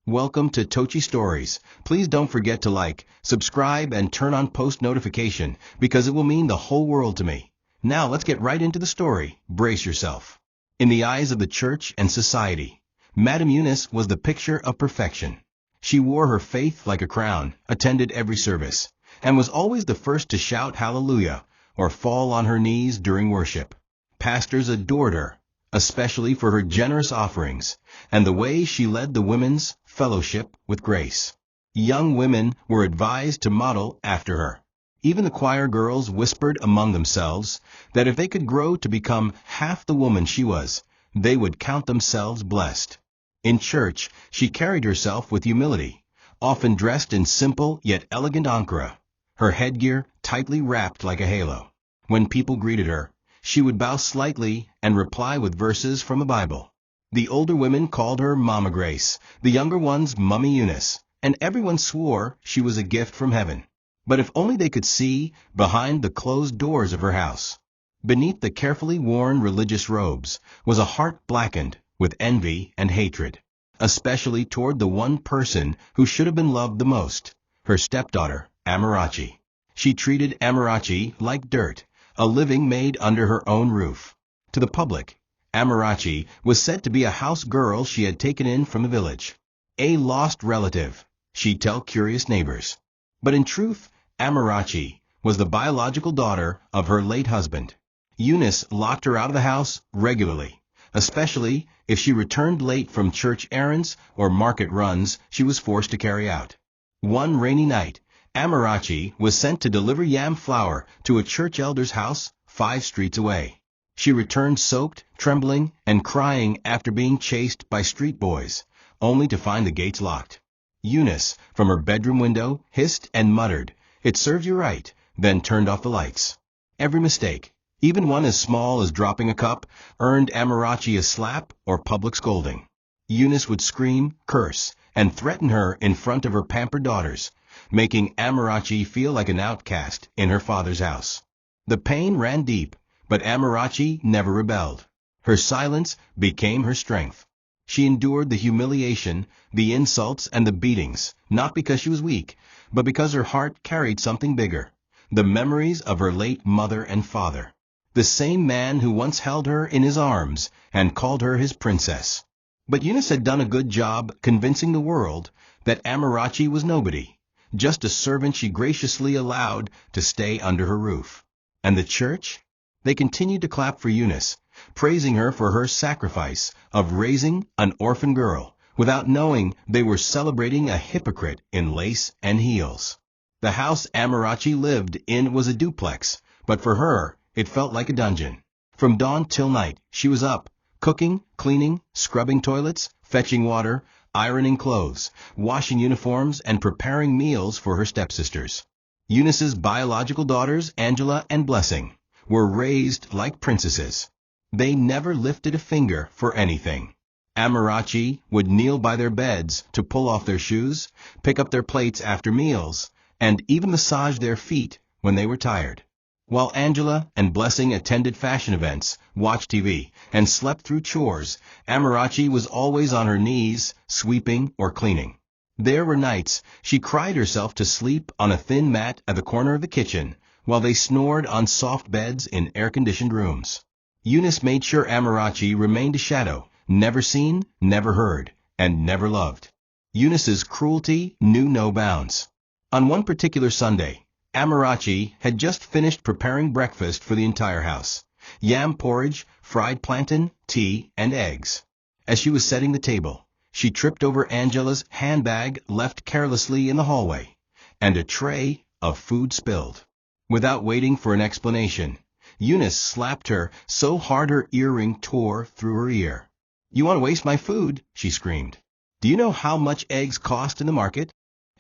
Welcome to TOCHI Stories. Please don't forget to like, subscribe, and turn on post notification because it will mean the whole world to me. Now let's get right into the story. Brace yourself. In the eyes of the church and society, Madame Eunice was the picture of perfection. She wore her faith like a crown, attended every service, and was always the first to shout hallelujah or fall on her knees during worship. Pastors adored her, especially for her generous offerings and the way she led the women's fellowship with grace. Young women were advised to model after her. Even the choir girls whispered among themselves that if they could grow to become half the woman she was, they would count themselves blessed. In church, she carried herself with humility, often dressed in simple yet elegant ankara, her headgear tightly wrapped like a halo. When people greeted her, she would bow slightly and reply with verses from the Bible. The older women called her Mama Grace, the younger ones Mummy Eunice, and everyone swore she was a gift from heaven. But if only they could see behind the closed doors of her house. Beneath the carefully worn religious robes was a heart blackened with envy and hatred, especially toward the one person who should have been loved the most, her stepdaughter, Amarachi. She treated Amarachi like dirt, a living made under her own roof. To the public, Amarachi was said to be a house girl she had taken in from the village. A lost relative, she'd tell curious neighbors. But in truth, Amarachi was the biological daughter of her late husband. Eunice locked her out of the house regularly, especially if she returned late from church errands or market runs she was forced to carry out. One rainy night, Amarachi was sent to deliver yam flour to a church elder's house 5 streets away. She returned soaked, trembling, and crying after being chased by street boys, only to find the gates locked. Eunice, from her bedroom window, hissed and muttered, "It serves you right," then turned off the lights. Every mistake, even one as small as dropping a cup, earned Amarachi a slap or public scolding. Eunice would scream, curse, and threaten her in front of her pampered daughters, making Amarachi feel like an outcast in her father's house. The pain ran deep, but Amarachi never rebelled. Her silence became her strength. She endured the humiliation, the insults, and the beatings, not because she was weak, but because her heart carried something bigger, the memories of her late mother and father. The same man who once held her in his arms and called her his princess. But Eunice had done a good job convincing the world that Amarachi was nobody, just a servant she graciously allowed to stay under her roof. And the church? They continued to clap for Eunice, praising her for her sacrifice of raising an orphan girl, without knowing they were celebrating a hypocrite in lace and heels. The house Amarachi lived in was a duplex, but for her, it felt like a dungeon. From dawn till night, she was up, cooking, cleaning, scrubbing toilets, fetching water, ironing clothes, washing uniforms, and preparing meals for her stepsisters. Eunice's biological daughters, Angela and Blessing, were raised like princesses. They never lifted a finger for anything. Amarachi would kneel by their beds to pull off their shoes, pick up their plates after meals, and even massage their feet when they were tired. While Angela and Blessing attended fashion events, watched TV, and slept through chores, Amarachi was always on her knees, sweeping or cleaning. There were nights she cried herself to sleep on a thin mat at the corner of the kitchen, while they snored on soft beds in air-conditioned rooms. Eunice made sure Amarachi remained a shadow, never seen, never heard, and never loved. Eunice's cruelty knew no bounds. On one particular Sunday, Amarachi had just finished preparing breakfast for the entire house: yam porridge, fried plantain, tea, and eggs. As she was setting the table, she tripped over Angela's handbag left carelessly in the hallway, and a tray of food spilled. Without waiting for an explanation, Eunice slapped her so hard her earring tore through her ear. "You want to waste my food?" she screamed. "Do you know how much eggs cost in the market?"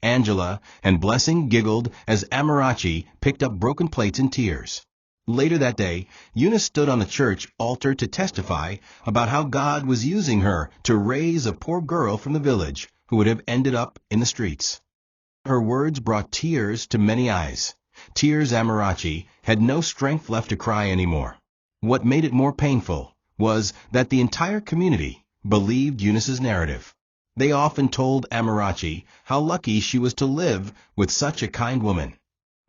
Angela and Blessing giggled as Amarachi picked up broken plates in tears. Later that day, Eunice stood on the church altar to testify about how God was using her to raise a poor girl from the village who would have ended up in the streets. Her words brought tears to many eyes. Tears Amarachi had no strength left to cry anymore. What made it more painful was that the entire community believed Eunice's narrative. They often told Amarachi how lucky she was to live with such a kind woman.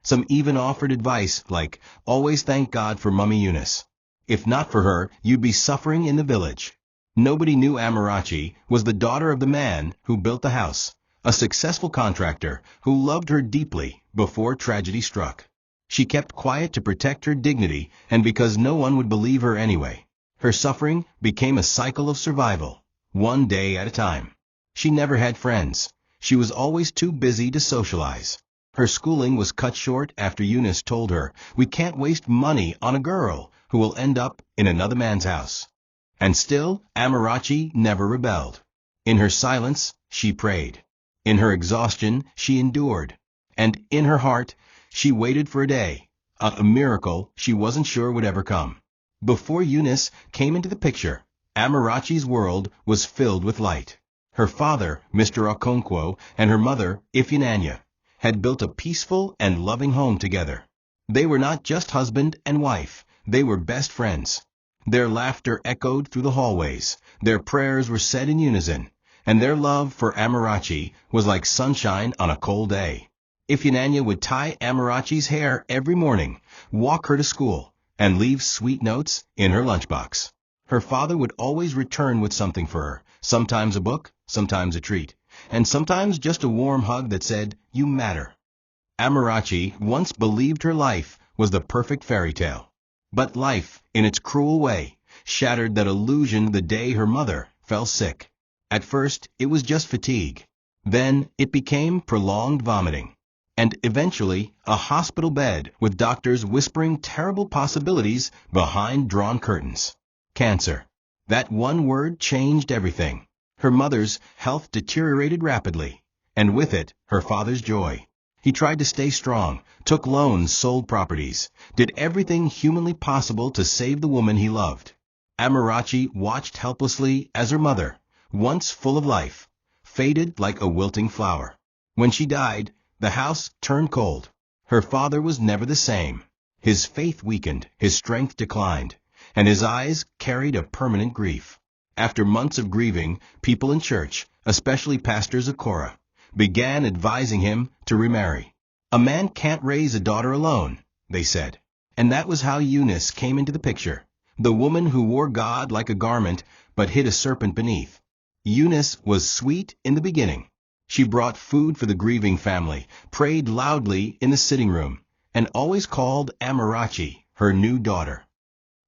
Some even offered advice like, always thank God for Mummy Eunice. If not for her, you'd be suffering in the village. Nobody knew Amarachi was the daughter of the man who built the house, a successful contractor who loved her deeply before tragedy struck. She kept quiet to protect her dignity and because no one would believe her anyway. Her suffering became a cycle of survival, one day at a time. She never had friends. She was always too busy to socialize. Her schooling was cut short after Eunice told her, "We can't waste money on a girl who will end up in another man's house." And still, Amarachi never rebelled. In her silence, she prayed. In her exhaustion, she endured. And in her heart, she waited for a day, a miracle she wasn't sure would ever come. Before Eunice came into the picture, Amarachi's world was filled with light. Her father, Mr. Okonkwo, and her mother, Ifunanya, had built a peaceful and loving home together. They were not just husband and wife, they were best friends. Their laughter echoed through the hallways, their prayers were said in unison, and their love for Amarachi was like sunshine on a cold day. Ifunanya would tie Amarachi's hair every morning, walk her to school, and leave sweet notes in her lunchbox. Her father would always return with something for her, sometimes a book, sometimes a treat, and sometimes just a warm hug that said, "You matter." Amarachi once believed her life was the perfect fairy tale. But life, in its cruel way, shattered that illusion the day her mother fell sick. At first, it was just fatigue. Then, it became prolonged vomiting. And eventually, a hospital bed with doctors whispering terrible possibilities behind drawn curtains. Cancer. That one word changed everything. Her mother's health deteriorated rapidly, and with it, her father's joy. He tried to stay strong, took loans, sold properties, did everything humanly possible to save the woman he loved. Amarachi watched helplessly as her mother, once full of life, faded like a wilting flower. When she died, the house turned cold. Her father was never the same. His faith weakened, his strength declined, and his eyes carried a permanent grief. After months of grieving, people in church, especially pastors Akora, began advising him to remarry. A man can't raise a daughter alone, they said. And that was how Eunice came into the picture, the woman who wore God like a garment but hid a serpent beneath. Eunice was sweet in the beginning. She brought food for the grieving family, prayed loudly in the sitting room, and always called Amarachi her new daughter.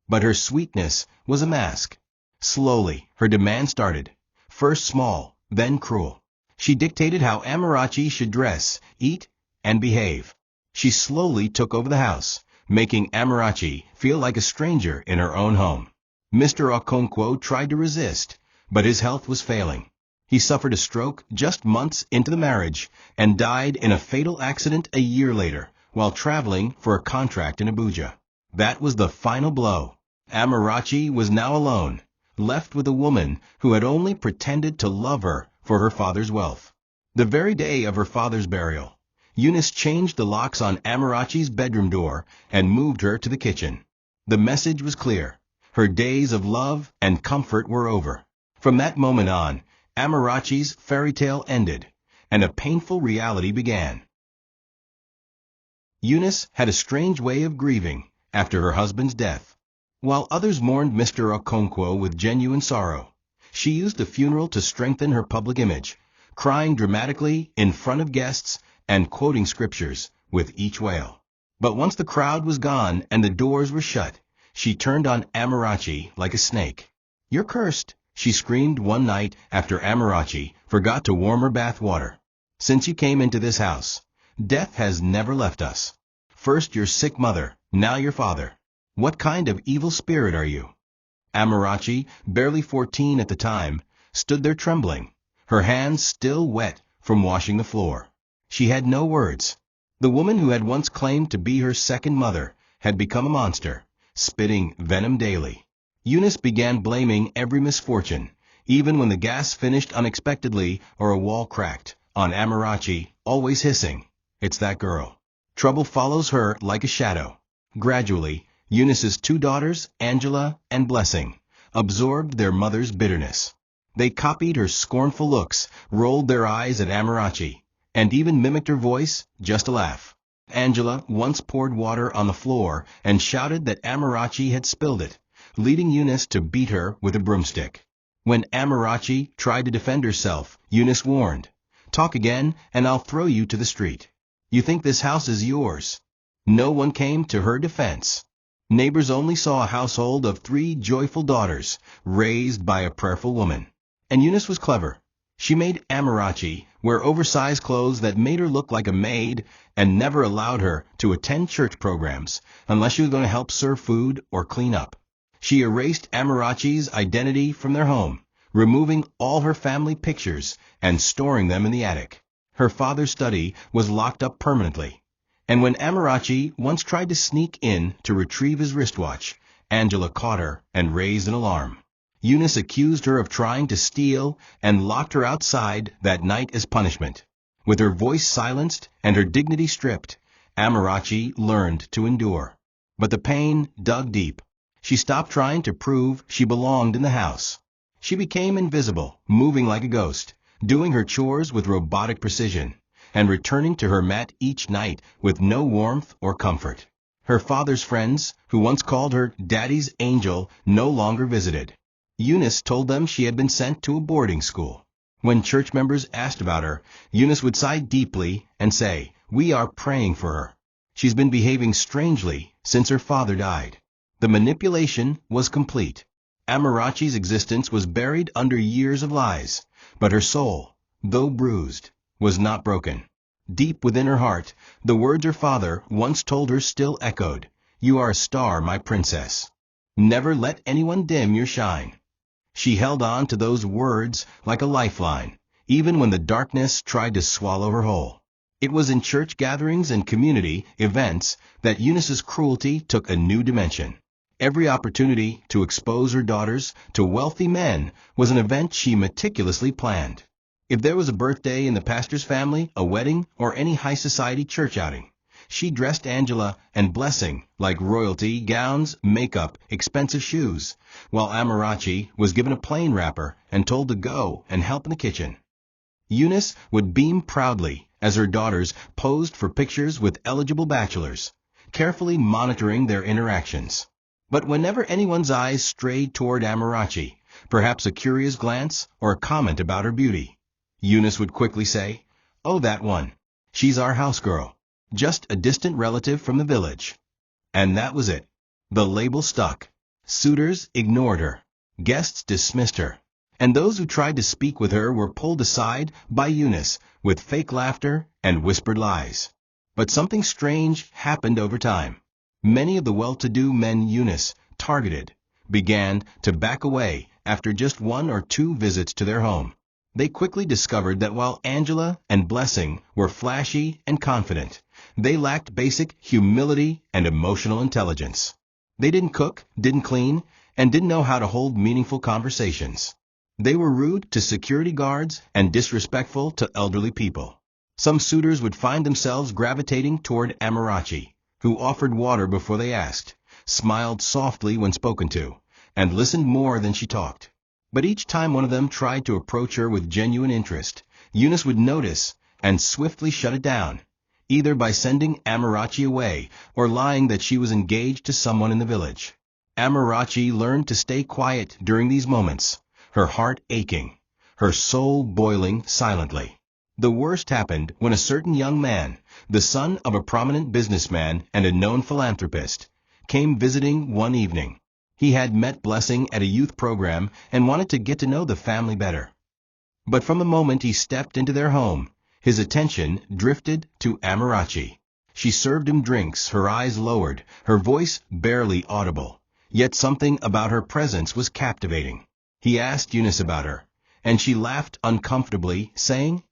But her sweetness was a mask. Slowly, her demand started, first small, then cruel. She dictated how Amarachi should dress, eat, and behave. She slowly took over the house, making Amarachi feel like a stranger in her own home. Mr. Okonkwo tried to resist, but his health was failing. He suffered a stroke just months into the marriage and died in a fatal accident a year later while traveling for a contract in Abuja. That was the final blow. Amarachi was now alone, left with a woman who had only pretended to love her for her father's wealth. The very day of her father's burial, Eunice changed the locks on Amarachi's bedroom door and moved her to the kitchen. The message was clear. Her days of love and comfort were over. From that moment on, Amarachi's fairy tale ended, and a painful reality began. Eunice had a strange way of grieving after her husband's death. While others mourned Mr. Okonkwo with genuine sorrow, she used the funeral to strengthen her public image, crying dramatically in front of guests and quoting scriptures with each wail. But once the crowd was gone and the doors were shut, she turned on Amarachi like a snake. "You're cursed," she screamed one night after Amarachi forgot to warm her bath water. "Since you came into this house, death has never left us. First your sick mother, now your father. What kind of evil spirit are you?" Amarachi, barely 14 at the time, stood there trembling, her hands still wet from washing the floor. She had no words. The woman who had once claimed to be her second mother had become a monster, spitting venom daily. Eunice began blaming every misfortune, even when the gas finished unexpectedly or a wall cracked, on Amarachi, always hissing, "It's that girl." Trouble follows her like a shadow. Gradually, Eunice's two daughters, Angela and Blessing, absorbed their mother's bitterness. They copied her scornful looks, rolled their eyes at Amarachi, and even mimicked her voice just to laugh. Angela once poured water on the floor and shouted that Amarachi had spilled it, leading Eunice to beat her with a broomstick. When Amarachi tried to defend herself, Eunice warned, "Talk again and I'll throw you to the street. You think this house is yours?" No one came to her defense. Neighbors only saw a household of 3 joyful daughters, raised by a prayerful woman. And Eunice was clever. She made Amarachi wear oversized clothes that made her look like a maid and never allowed her to attend church programs unless she was going to help serve food or clean up. She erased Amarachi's identity from their home, removing all her family pictures and storing them in the attic. Her father's study was locked up permanently. And when Amarachi once tried to sneak in to retrieve his wristwatch, Angela caught her and raised an alarm. Eunice accused her of trying to steal and locked her outside that night as punishment. With her voice silenced and her dignity stripped, Amarachi learned to endure. But the pain dug deep. She stopped trying to prove she belonged in the house. She became invisible, moving like a ghost, doing her chores with robotic precision, and returning to her mat each night with no warmth or comfort. Her father's friends, who once called her Daddy's Angel, no longer visited. Eunice told them she had been sent to a boarding school. When church members asked about her, Eunice would sigh deeply and say, "We are praying for her. She's been behaving strangely since her father died." The manipulation was complete. Amarachi's existence was buried under years of lies, but her soul, though bruised, was not broken. Deep within her heart, the words her father once told her still echoed, "You are a star, my princess. Never let anyone dim your shine." She held on to those words like a lifeline, even when the darkness tried to swallow her whole. It was in church gatherings and community events that Eunice's cruelty took a new dimension. Every opportunity to expose her daughters to wealthy men was an event she meticulously planned. If there was a birthday in the pastor's family, a wedding, or any high society church outing, she dressed Angela and Blessing like royalty, gowns, makeup, expensive shoes, while Amarachi was given a plain wrapper and told to go and help in the kitchen. Eunice would beam proudly as her daughters posed for pictures with eligible bachelors, carefully monitoring their interactions. But whenever anyone's eyes strayed toward Amarachi, perhaps a curious glance or a comment about her beauty, Eunice would quickly say, "Oh, that one. She's our house girl. Just a distant relative from the village." And that was it. The label stuck. Suitors ignored her. Guests dismissed her. And those who tried to speak with her were pulled aside by Eunice with fake laughter and whispered lies. But something strange happened over time. Many of the well-to-do men Eunice targeted began to back away after just 1 or 2 visits to their home. They quickly discovered that while Angela and Blessing were flashy and confident, they lacked basic humility and emotional intelligence. They didn't cook, didn't clean, and didn't know how to hold meaningful conversations. They were rude to security guards and disrespectful to elderly people. Some suitors would find themselves gravitating toward Amarachi, who offered water before they asked, smiled softly when spoken to, and listened more than she talked. But each time one of them tried to approach her with genuine interest, Eunice would notice and swiftly shut it down, either by sending Amarachi away or lying that she was engaged to someone in the village. Amarachi learned to stay quiet during these moments, her heart aching, her soul boiling silently. The worst happened when a certain young man, the son of a prominent businessman and a known philanthropist, came visiting one evening. He had met Blessing at a youth program and wanted to get to know the family better. But from the moment he stepped into their home, his attention drifted to Amarachi. She served him drinks, her eyes lowered, her voice barely audible, yet something about her presence was captivating. He asked Eunice about her, and she laughed uncomfortably, saying,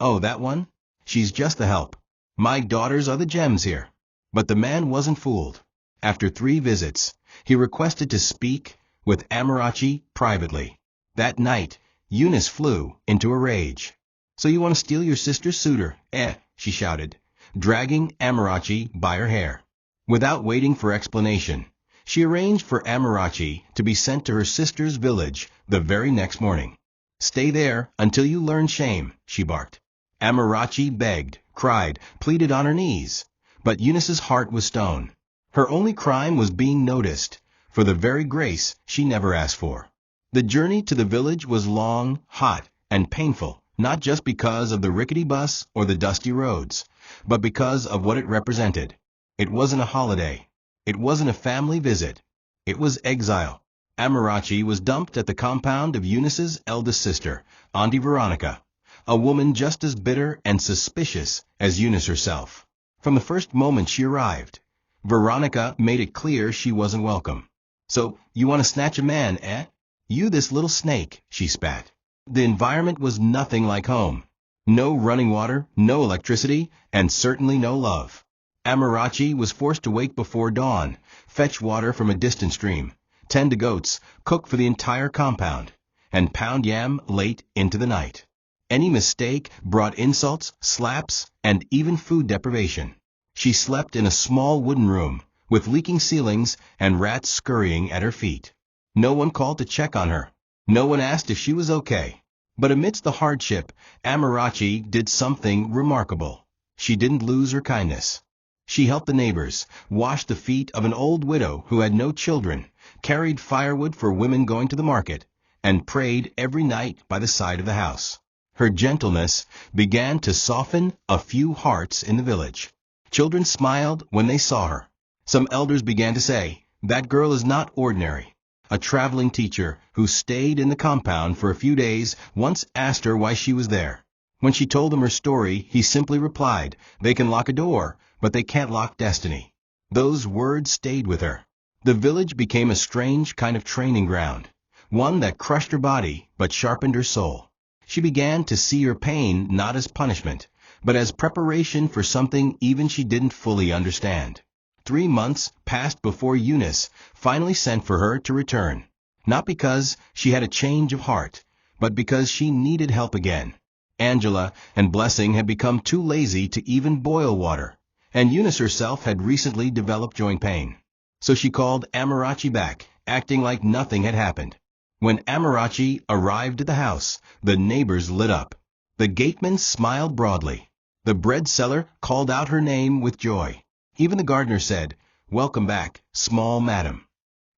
"Oh, that one? She's just the help. My daughters are the gems here." But the man wasn't fooled. After 3 visits, he requested to speak with Amarachi privately. That night, Eunice flew into a rage. "So you want to steal your sister's suitor, eh?" she shouted, dragging Amarachi by her hair. Without waiting for explanation, she arranged for Amarachi to be sent to her sister's village the very next morning. Stay there until you learn shame, she barked. Amarachi begged, cried, pleaded on her knees. But Eunice's heart was stone. Her only crime was being noticed, for the very grace she never asked for. The journey to the village was long, hot, and painful, not just because of the rickety bus or the dusty roads, but because of what it represented. It wasn't a holiday. It wasn't a family visit. It was exile. Amarachi was dumped at the compound of Eunice's eldest sister, Auntie Veronica, a woman just as bitter and suspicious as Eunice herself. From the first moment she arrived, Veronica made it clear she wasn't welcome. "So, you want to snatch a man, eh? You this little snake," she spat. The environment was nothing like home. No running water, no electricity, and certainly no love. Amarachi was forced to wake before dawn, fetch water from a distant stream, tend to goats, cook for the entire compound, and pound yam late into the night. Any mistake brought insults, slaps, and even food deprivation. She slept in a small wooden room, with leaking ceilings and rats scurrying at her feet. No one called to check on her. No one asked if she was okay. But amidst the hardship, Amarachi did something remarkable. She didn't lose her kindness. She helped the neighbors, washed the feet of an old widow who had no children, carried firewood for women going to the market, and prayed every night by the side of the house. Her gentleness began to soften a few hearts in the village. Children smiled when they saw her. Some elders began to say, "That girl is not ordinary." A traveling teacher who stayed in the compound for a few days once asked her why she was there. When she told him her story, he simply replied, "They can lock a door, but they can't lock destiny." Those words stayed with her. The village became a strange kind of training ground, one that crushed her body but sharpened her soul. She began to see her pain not as punishment, but as preparation for something even she didn't fully understand. 3 months passed before Eunice finally sent for her to return, not because she had a change of heart, but because she needed help again. Angela and Blessing had become too lazy to even boil water, and Eunice herself had recently developed joint pain. So she called Amarachi back, acting like nothing had happened. When Amarachi arrived at the house, the neighbors lit up. The gateman smiled broadly. The bread seller called out her name with joy. Even the gardener said, "Welcome back, small madam."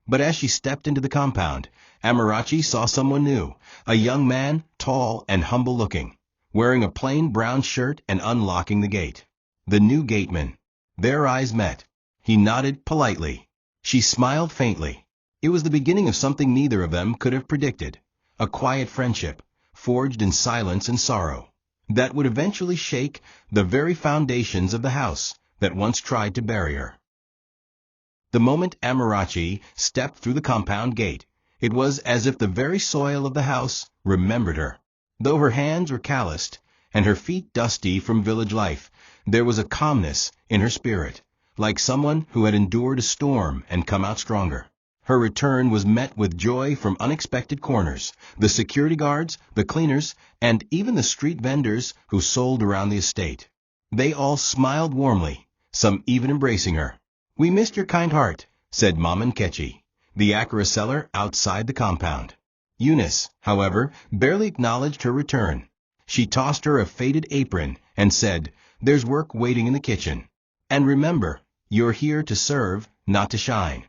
But as she stepped into the compound, Amarachi saw someone new, a young man, tall and humble-looking, wearing a plain brown shirt and unlocking the gate. The new gateman. Their eyes met. He nodded politely. She smiled faintly. It was the beginning of something neither of them could have predicted, a quiet friendship, forged in silence and sorrow, that would eventually shake the very foundations of the house that once tried to bury her. The moment Amarachi stepped through the compound gate, it was as if the very soil of the house remembered her. Though her hands were calloused and her feet dusty from village life, there was a calmness in her spirit, like someone who had endured a storm and come out stronger. Her return was met with joy from unexpected corners, the security guards, the cleaners, and even the street vendors who sold around the estate. They all smiled warmly, some even embracing her. "We missed your kind heart," said Maman Kechi, the akara seller outside the compound. Eunice, however, barely acknowledged her return. She tossed her a faded apron and said, "There's work waiting in the kitchen. And remember, you're here to serve, not to shine."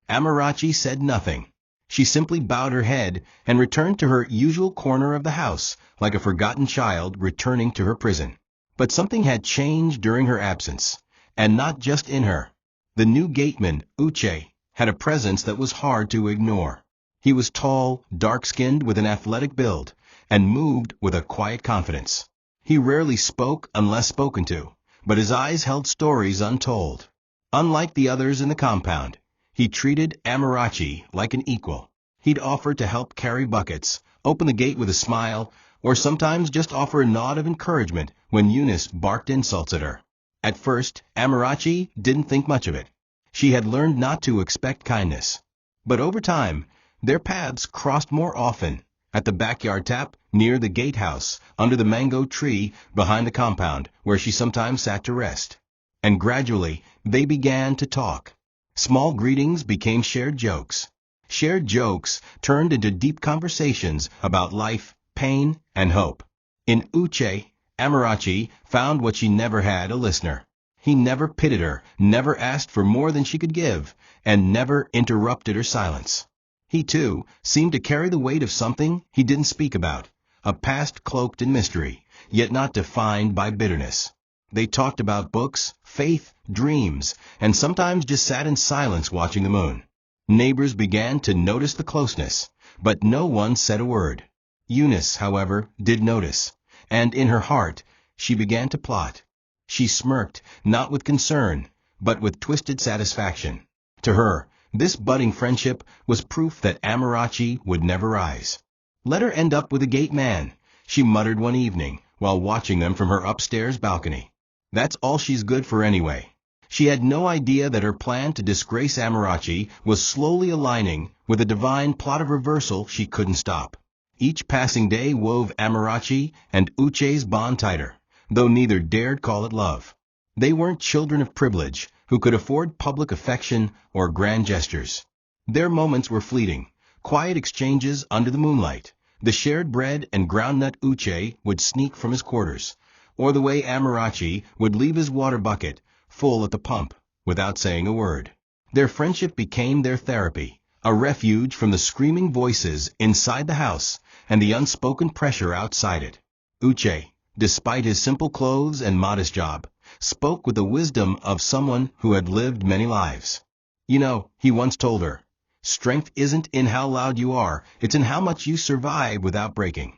Amarachi said nothing. She simply bowed her head and returned to her usual corner of the house, like a forgotten child returning to her prison. But something had changed during her absence, and not just in her. The new gateman, Uche, had a presence that was hard to ignore. He was tall, dark-skinned with an athletic build, and moved with a quiet confidence. He rarely spoke unless spoken to, but his eyes held stories untold. Unlike the others in the compound, he treated Amarachi like an equal. He'd offer to help carry buckets, open the gate with a smile, or sometimes just offer a nod of encouragement when Eunice barked insults at her. At first, Amarachi didn't think much of it. She had learned not to expect kindness. But over time, their paths crossed more often, at the backyard tap, near the gatehouse, under the mango tree behind the compound, where she sometimes sat to rest. And gradually, they began to talk. Small greetings became shared jokes. Shared jokes turned into deep conversations about life, pain, and hope. In Uche, Amarachi found what she never had: a listener. He never pitied her, never asked for more than she could give, and never interrupted her silence. He, too, seemed to carry the weight of something he didn't speak about, a past cloaked in mystery, yet not defined by bitterness. They talked about books, faith, dreams, and sometimes just sat in silence watching the moon. Neighbors began to notice the closeness, but no one said a word. Eunice, however, did notice, and in her heart she began to plot. She smirked, not with concern, but with twisted satisfaction. To her, this budding friendship was proof that Amarachi would never rise. "Let her end up with a gate man," she muttered one evening, while watching them from her upstairs balcony. "That's all she's good for anyway." She had no idea that her plan to disgrace Amarachi was slowly aligning with a divine plot of reversal she couldn't stop. Each passing day wove Amarachi and Uche's bond tighter, though neither dared call it love. They weren't children of privilege who could afford public affection or grand gestures. Their moments were fleeting, quiet exchanges under the moonlight, the shared bread and groundnut Uche would sneak from his quarters, or the way Amarachi would leave his water bucket full at the pump without saying a word. Their friendship became their therapy, a refuge from the screaming voices inside the house and the unspoken pressure outside it. Uche, despite his simple clothes and modest job, spoke with the wisdom of someone who had lived many lives. "You know," he once told her, "strength isn't in how loud you are, it's in how much you survive without breaking."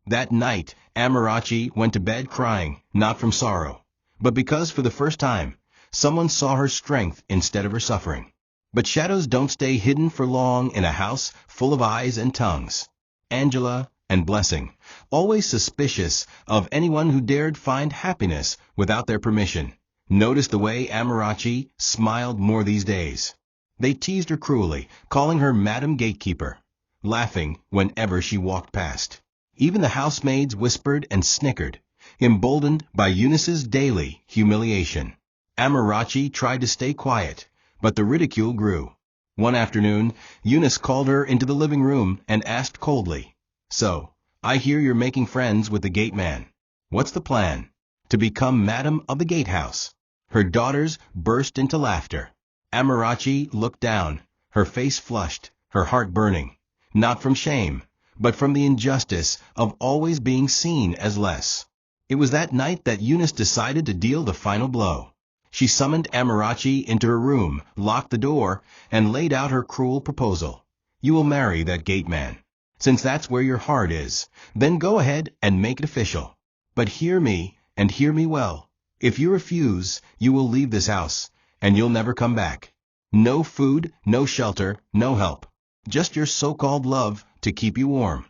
That night, Amarachi went to bed crying, not from sorrow, but because for the first time, someone saw her strength instead of her suffering. But shadows don't stay hidden for long in a house full of eyes and tongues. Angela and Blessing, always suspicious of anyone who dared find happiness without their permission, noticed the way Amarachi smiled more these days. They teased her cruelly, calling her Madam Gatekeeper, laughing whenever she walked past. Even the housemaids whispered and snickered, emboldened by Eunice's daily humiliation. Amarachi tried to stay quiet, but the ridicule grew. One afternoon, Eunice called her into the living room and asked coldly, "So, I hear you're making friends with the gate man. What's the plan? To become Madam of the Gatehouse?" Her daughters burst into laughter. Amarachi looked down, her face flushed, her heart burning, not from shame, but from the injustice of always being seen as less. It was that night that Eunice decided to deal the final blow. She summoned Amarachi into her room, locked the door, and laid out her cruel proposal. "You will marry that gate man. Since that's where your heart is, then go ahead and make it official. But hear me, and hear me well. If you refuse, you will leave this house, and you'll never come back. No food, no shelter, no help. Just your so-called love to keep you warm."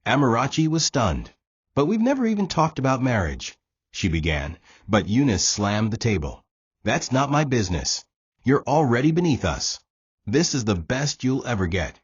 Amarachi was stunned. "But we've never even talked about marriage," she began, but Eunice slammed the table. "That's not my business. You're already beneath us. This is the best you'll ever get."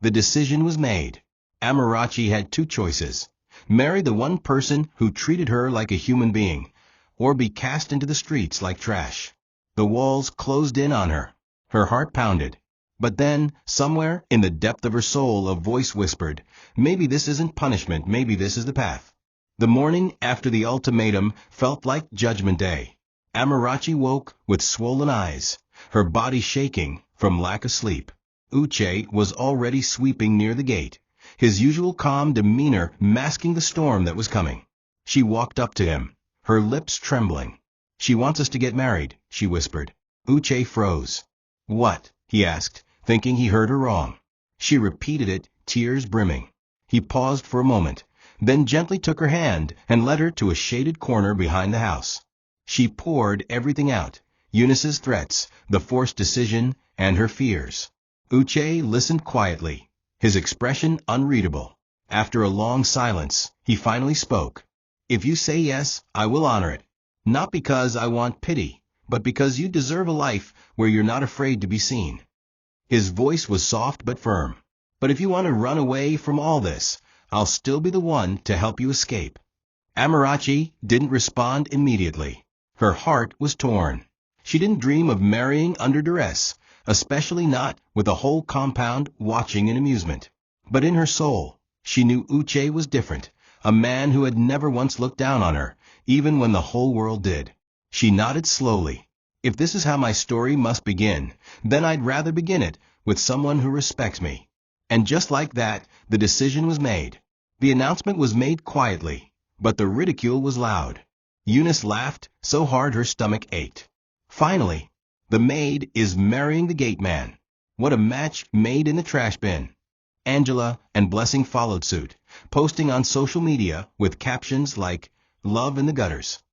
The decision was made. Amarachi had two choices: marry the one person who treated her like a human being, or be cast into the streets like trash. The walls closed in on her. Her heart pounded. But then, somewhere in the depth of her soul, a voice whispered, "Maybe this isn't punishment, maybe this is the path." The morning after the ultimatum felt like Judgment Day. Amarachi woke with swollen eyes, her body shaking from lack of sleep. Uche was already sweeping near the gate, his usual calm demeanor masking the storm that was coming. She walked up to him, her lips trembling. "She wants us to get married," she whispered. Uche froze. "What?" he asked, thinking he heard her wrong. She repeated it, tears brimming. He paused for a moment, then gently took her hand and led her to a shaded corner behind the house. She poured everything out, Eunice's threats, the forced decision, and her fears. Uche listened quietly, his expression unreadable. After a long silence, he finally spoke. "If you say yes, I will honor it. Not because I want pity, but because you deserve a life where you're not afraid to be seen." His voice was soft but firm. "But if you want to run away from all this, I'll still be the one to help you escape." Amarachi didn't respond immediately. Her heart was torn. She didn't dream of marrying under duress, especially not with a whole compound watching in amusement. But in her soul, She knew Uche was different, a man who had never once looked down on her, even when the whole world did. She nodded slowly. If this is how my story must begin, then I'd rather begin it with someone who respects me. And just like that, the decision was made. The announcement was made quietly, but the ridicule was loud. Eunice laughed so hard her stomach ached. Finally, the maid is marrying the gate man. What a match made in the trash bin. Angela and Blessing followed suit, posting on social media with captions like, "Love in the gutters."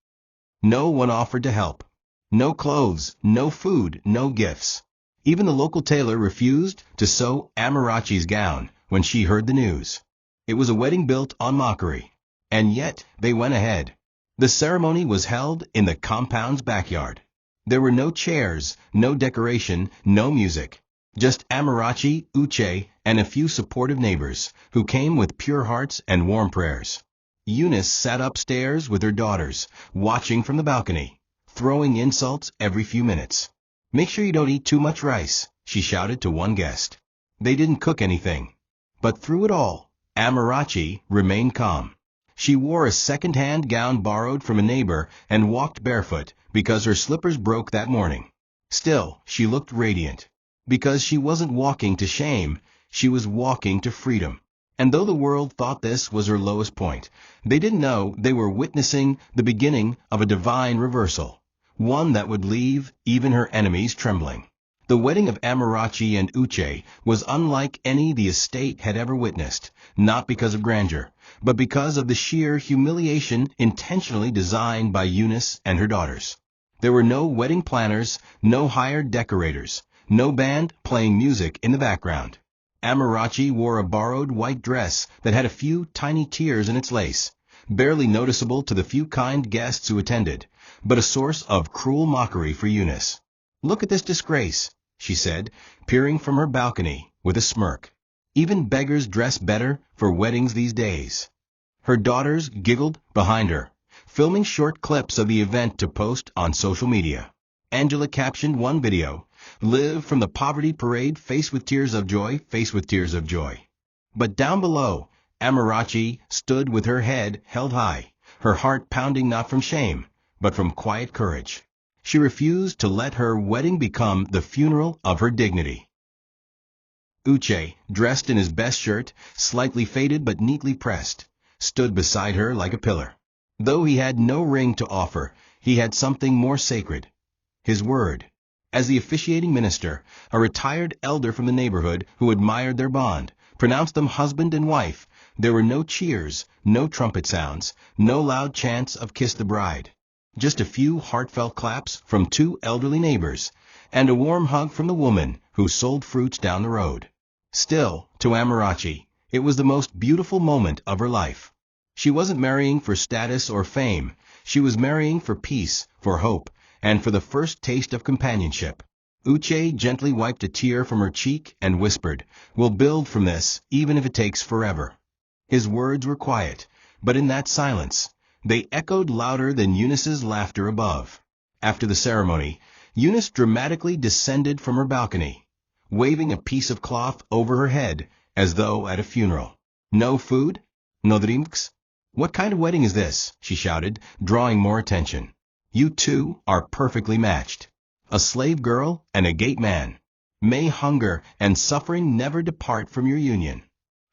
No one offered to help. No clothes, no food, no gifts. Even the local tailor refused to sew Amarachi's gown when she heard the news. It was a wedding built on mockery. And yet, they went ahead. The ceremony was held in the compound's backyard. There were no chairs, no decoration, no music. Just Amarachi, Uche, and a few supportive neighbors, who came with pure hearts and warm prayers. Eunice sat upstairs with her daughters, watching from the balcony, throwing insults every few minutes. "Make sure you don't eat too much rice," she shouted to one guest. They didn't cook anything. But through it all, Amarachi remained calm. She wore a second-hand gown borrowed from a neighbor and walked barefoot because her slippers broke that morning. Still, she looked radiant. Because she wasn't walking to shame, she was walking to freedom. And though the world thought this was her lowest point, they didn't know they were witnessing the beginning of a divine reversal, one that would leave even her enemies trembling. The wedding of Amarachi and Uche was unlike any the estate had ever witnessed, not because of grandeur, but because of the sheer humiliation intentionally designed by Eunice and her daughters. There were no wedding planners, no hired decorators, no band playing music in the background. Amarachi wore a borrowed white dress that had a few tiny tears in its lace, barely noticeable to the few kind guests who attended, but a source of cruel mockery for Eunice. "Look at this disgrace," she said, peering from her balcony with a smirk. "Even beggars dress better for weddings these days." Her daughters giggled behind her, filming short clips of the event to post on social media. Angela captioned one video, "Live from the poverty parade, face with tears of joy, face with tears of joy." But down below, Amarachi stood with her head held high, her heart pounding not from shame, but from quiet courage. She refused to let her wedding become the funeral of her dignity. Uche, dressed in his best shirt, slightly faded but neatly pressed, stood beside her like a pillar. Though he had no ring to offer, he had something more sacred: his word. As the officiating minister, a retired elder from the neighborhood who admired their bond, pronounced them husband and wife, there were no cheers, no trumpet sounds, no loud chants of "Kiss the Bride." Just a few heartfelt claps from two elderly neighbors, and a warm hug from the woman who sold fruits down the road. Still, to Amarachi, it was the most beautiful moment of her life. She wasn't marrying for status or fame. She was marrying for peace, for hope, and for the first taste of companionship. Uche gently wiped a tear from her cheek and whispered, "We'll build from this, even if it takes forever." His words were quiet, but in that silence, they echoed louder than Eunice's laughter above. After the ceremony, Eunice dramatically descended from her balcony, waving a piece of cloth over her head as though at a funeral. "No food? No drinks? What kind of wedding is this?" she shouted, drawing more attention. "You two are perfectly matched. A slave girl and a gate man. May hunger and suffering never depart from your union."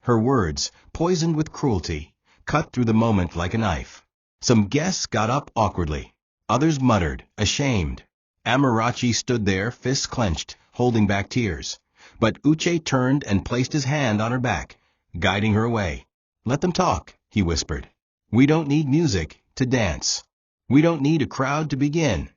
Her words, poisoned with cruelty, cut through the moment like a knife. Some guests got up awkwardly. Others muttered, ashamed. Amarachi stood there, fists clenched, holding back tears. But Uche turned and placed his hand on her back, guiding her away. "Let them talk," he whispered. "We don't need music to dance. We don't need a crowd to begin."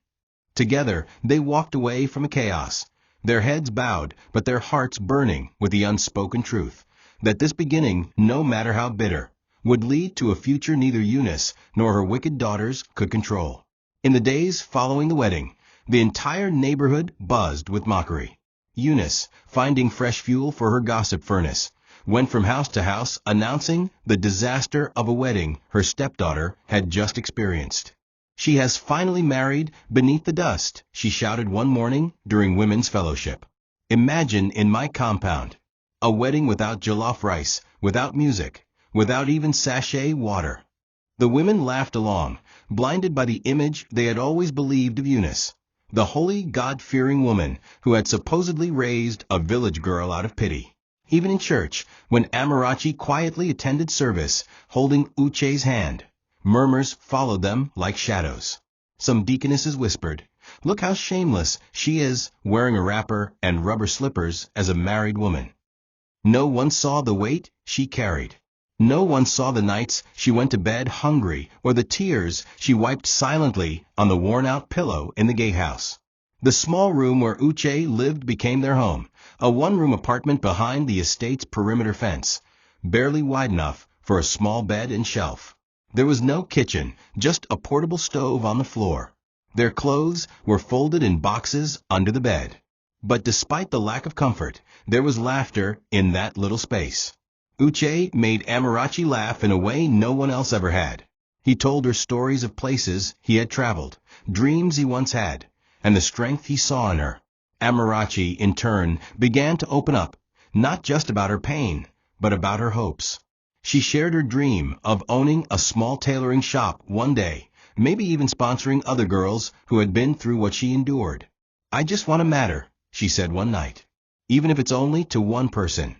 Together, they walked away from the chaos, their heads bowed, but their hearts burning with the unspoken truth that this beginning, no matter how bitter, would lead to a future neither Eunice nor her wicked daughters could control. In the days following the wedding, the entire neighborhood buzzed with mockery. Eunice, finding fresh fuel for her gossip furnace, went from house to house announcing the disaster of a wedding her stepdaughter had just experienced. "She has finally married beneath the dust," she shouted one morning during women's fellowship. "Imagine in my compound. A wedding without jollof rice, without music, without even sachet water. The women laughed along, blinded by the image they had always believed of Eunice, the holy, God-fearing woman who had supposedly raised a village girl out of pity. Even in church, when Amarachi quietly attended service, holding Uche's hand, murmurs followed them like shadows. Some deaconesses whispered, "Look how shameless she is, wearing a wrapper and rubber slippers as a married woman." No one saw the weight she carried. No one saw the nights she went to bed hungry or the tears she wiped silently on the worn-out pillow in the gatehouse. The small room where Uche lived became their home, a one-room apartment behind the estate's perimeter fence, barely wide enough for a small bed and shelf. There was no kitchen, just a portable stove on the floor. Their clothes were folded in boxes under the bed. But despite the lack of comfort, there was laughter in that little space. Uche made Amarachi laugh in a way no one else ever had. He told her stories of places he had traveled, dreams he once had, and the strength he saw in her. Amarachi, in turn, began to open up, not just about her pain, but about her hopes. She shared her dream of owning a small tailoring shop one day, maybe even sponsoring other girls who had been through what she endured. "I just want to matter," she said one night, "even if it's only to one person."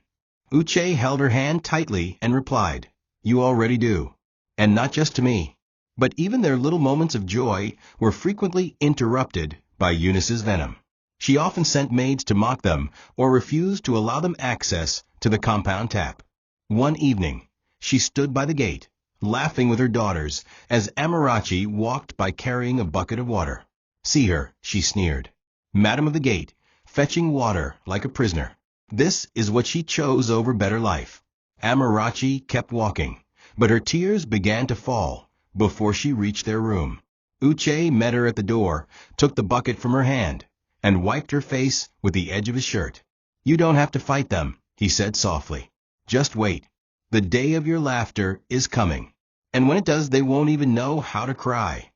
Uche held her hand tightly and replied, "You already do. And not just to me." But even their little moments of joy were frequently interrupted by Eunice's venom. She often sent maids to mock them or refused to allow them access to the compound tap. One evening, she stood by the gate, laughing with her daughters as Amarachi walked by carrying a bucket of water. "See her," she sneered, "Madam of the Gate, fetching water like a prisoner. This is what she chose over better life." Amarachi kept walking, but her tears began to fall before she reached their room. Uche met her at the door, took the bucket from her hand, and wiped her face with the edge of his shirt. "You don't have to fight them," he said softly. "Just wait. The day of your laughter is coming. And when it does, they won't even know how to cry."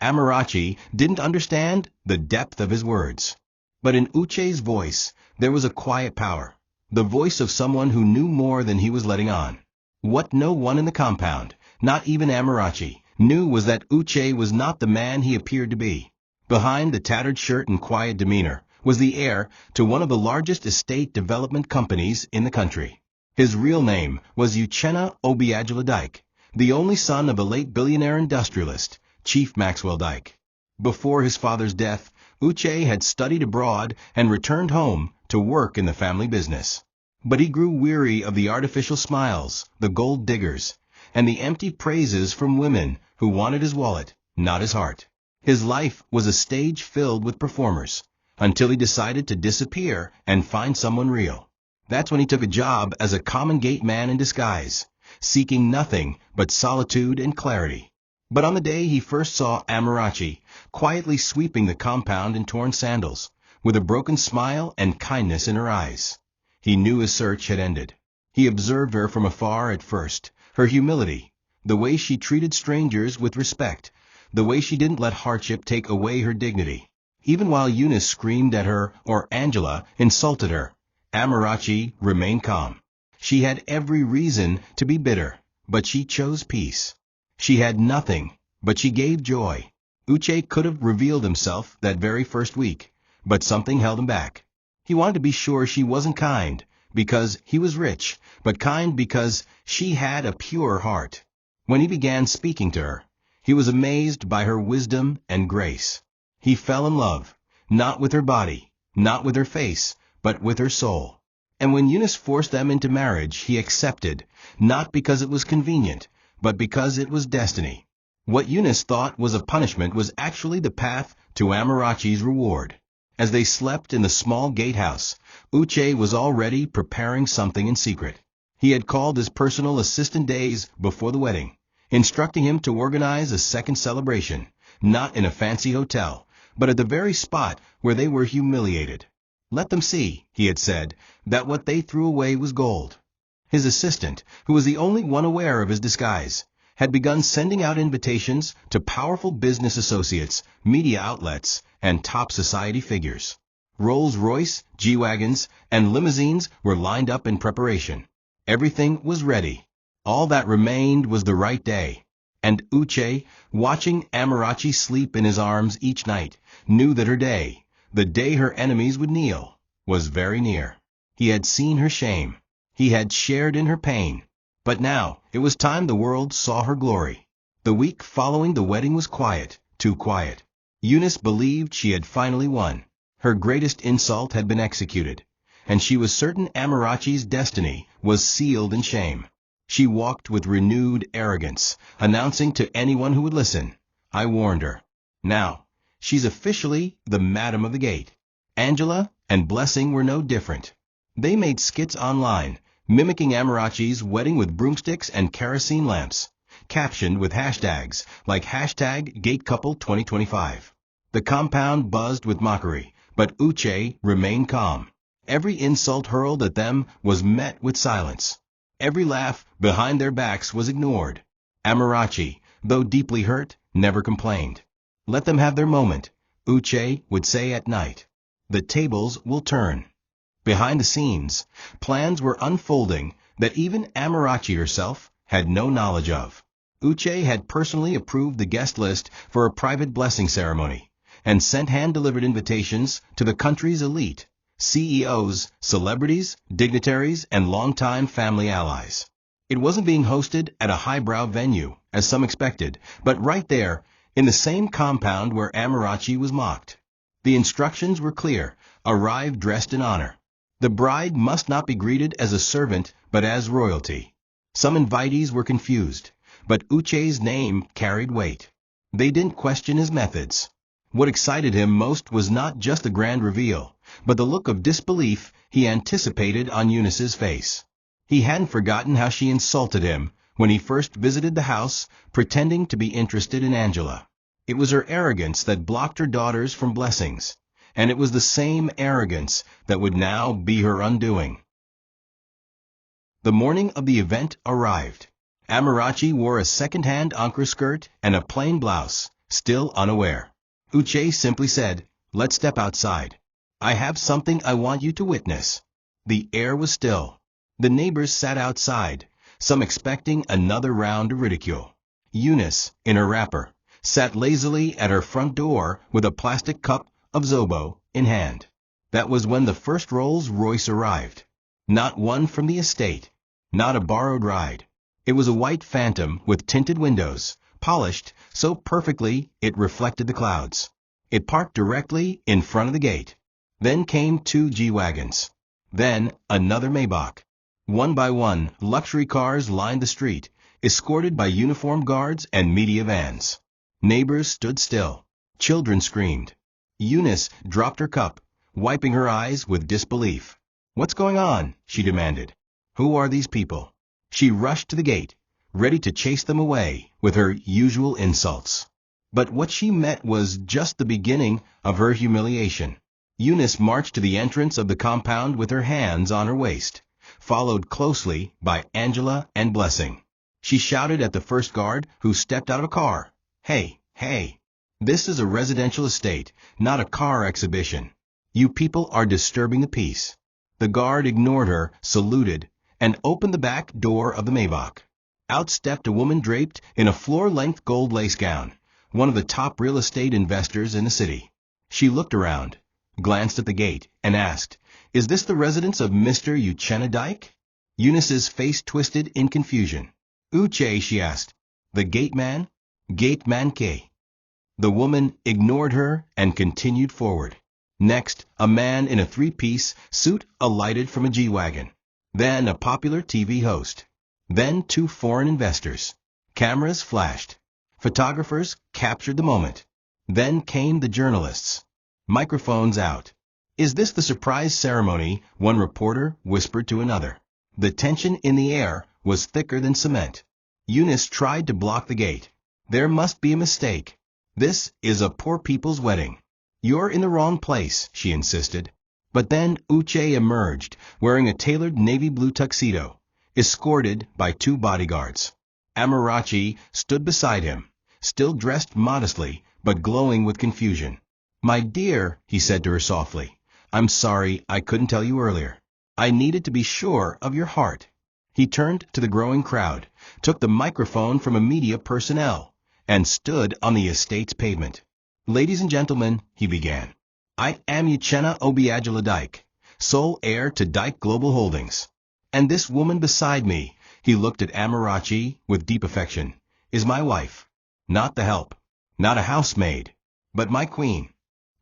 Amarachi didn't understand the depth of his words. But in Uche's voice, there was a quiet power, the voice of someone who knew more than he was letting on. What no one in the compound, not even Amarachi, knew was that Uche was not the man he appeared to be. Behind the tattered shirt and quiet demeanor was the heir to one of the largest estate development companies in the country. His real name was Uchenna Obiagela Dyke, the only son of a late billionaire industrialist, Chief Maxwell Dyke. Before his father's death, Uche had studied abroad and returned home to work in the family business. But he grew weary of the artificial smiles, the gold diggers, and the empty praises from women who wanted his wallet, not his heart. His life was a stage filled with performers, until he decided to disappear and find someone real. That's when he took a job as a common gate man in disguise, seeking nothing but solitude and clarity. But on the day he first saw Amarachi, quietly sweeping the compound in torn sandals, with a broken smile and kindness in her eyes, he knew his search had ended. He observed her from afar at first, her humility, the way she treated strangers with respect, the way she didn't let hardship take away her dignity. Even while Eunice screamed at her or Angela insulted her, Amarachi remained calm. She had every reason to be bitter, but she chose peace. She had nothing, but she gave joy. Uche could have revealed himself that very first week, but something held him back. He wanted to be sure she wasn't kind, because he was rich, but kind because she had a pure heart. When he began speaking to her, he was amazed by her wisdom and grace. He fell in love, not with her body, not with her face, but with her soul. And when Eunice forced them into marriage, he accepted, not because it was convenient, but because it was destiny. What Eunice thought was a punishment was actually the path to Amarachi's reward. As they slept in the small gatehouse, Uche was already preparing something in secret. He had called his personal assistant days before the wedding, instructing him to organize a second celebration, not in a fancy hotel, but at the very spot where they were humiliated. "Let them see," he had said, "that what they threw away was gold." His assistant, who was the only one aware of his disguise, had begun sending out invitations to powerful business associates, media outlets, and top society figures. Rolls-Royce, G-Wagons, and limousines were lined up in preparation. Everything was ready. All that remained was the right day. And Uche, watching Amarachi sleep in his arms each night, knew that her day, the day her enemies would kneel, was very near. He had seen her shame. He had shared in her pain. But now it was time the world saw her glory. The week following the wedding was quiet, too quiet. Eunice believed she had finally won. Her greatest insult had been executed, and she was certain Amarachi's destiny was sealed in shame. She walked with renewed arrogance, announcing to anyone who would listen, "I warned her." Now, she's officially the Madam of the Gate. Angela and Blessing were no different. They made skits online, mimicking Amarachi's wedding with broomsticks and kerosene lamps, captioned with hashtags like #GateCouple2025. The compound buzzed with mockery, but Uche remained calm. Every insult hurled at them was met with silence. Every laugh behind their backs was ignored. Amarachi, though deeply hurt, never complained. "Let them have their moment," Uche would say at night. "The tables will turn." Behind the scenes, plans were unfolding that even Amarachi herself had no knowledge of. Uche had personally approved the guest list for a private blessing ceremony and sent hand-delivered invitations to the country's elite, CEOs, celebrities, dignitaries, and longtime family allies. It wasn't being hosted at a highbrow venue, as some expected, but right there, in the same compound where Amarachi was mocked. The instructions were clear: arrive dressed in honor. The bride must not be greeted as a servant, but as royalty. Some invitees were confused, but Uche's name carried weight. They didn't question his methods. What excited him most was not just the grand reveal, but the look of disbelief he anticipated on Eunice's face. He hadn't forgotten how she insulted him when he first visited the house, pretending to be interested in Angela. It was her arrogance that blocked her daughters from blessings, and it was the same arrogance that would now be her undoing. The morning of the event arrived. Amarachi wore a second-hand ochre skirt and a plain blouse, still unaware. Uche simply said, "Let's step outside. I have something I want you to witness." The air was still. The neighbors sat outside, some expecting another round of ridicule. Eunice, in her wrapper, sat lazily at her front door with a plastic cup of Zobo in hand. That was when the first Rolls Royce arrived. Not one from the estate, not a borrowed ride. It was a white Phantom with tinted windows, polished so perfectly it reflected the clouds. It parked directly in front of the gate. Then came 2 G-Wagons. Then another Maybach. One by one, luxury cars lined the street, escorted by uniformed guards and media vans. Neighbors stood still. Children screamed. Eunice dropped her cup, wiping her eyes with disbelief. "What's going on?" she demanded. "Who are these people?" She rushed to the gate, ready to chase them away with her usual insults. But what she met was just the beginning of her humiliation. Eunice marched to the entrance of the compound with her hands on her waist, followed closely by Angela and Blessing. She shouted at the first guard, who stepped out of a car, "Hey, hey! This is a residential estate, not a car exhibition. You people are disturbing the peace." The guard ignored her, saluted, and opened the back door of the Maybach. Out stepped a woman draped in a floor-length gold lace gown, one of the top real estate investors in the city. She looked around, glanced at the gate, and asked, "Is this the residence of Mr. Uchenna Dyke?" Eunice's face twisted in confusion. "Uche," she asked. "The gate man? Gate man K." The woman ignored her and continued forward. Next, a man in a 3-piece suit alighted from a G-Wagon. Then a popular TV host. Then 2 foreign investors. Cameras flashed. Photographers captured the moment. Then came the journalists. Microphones out. "Is this the surprise ceremony?" one reporter whispered to another. The tension in the air was thicker than cement. Eunice tried to block the gate. "There must be a mistake. This is a poor people's wedding. You're in the wrong place," she insisted. But then Uche emerged, wearing a tailored navy blue tuxedo, escorted by 2 bodyguards. Amarachi stood beside him, still dressed modestly, but glowing with confusion. "My dear," he said to her softly, "I'm sorry I couldn't tell you earlier. I needed to be sure of your heart." He turned to the growing crowd, took the microphone from a media personnel, and stood on the estate's pavement. "Ladies and gentlemen," he began, "I am Uchenna Obiagela Dyke, sole heir to Dyke Global Holdings. And this woman beside me," he looked at Amarachi with deep affection, "is my wife. Not the help, not a housemaid, but my queen."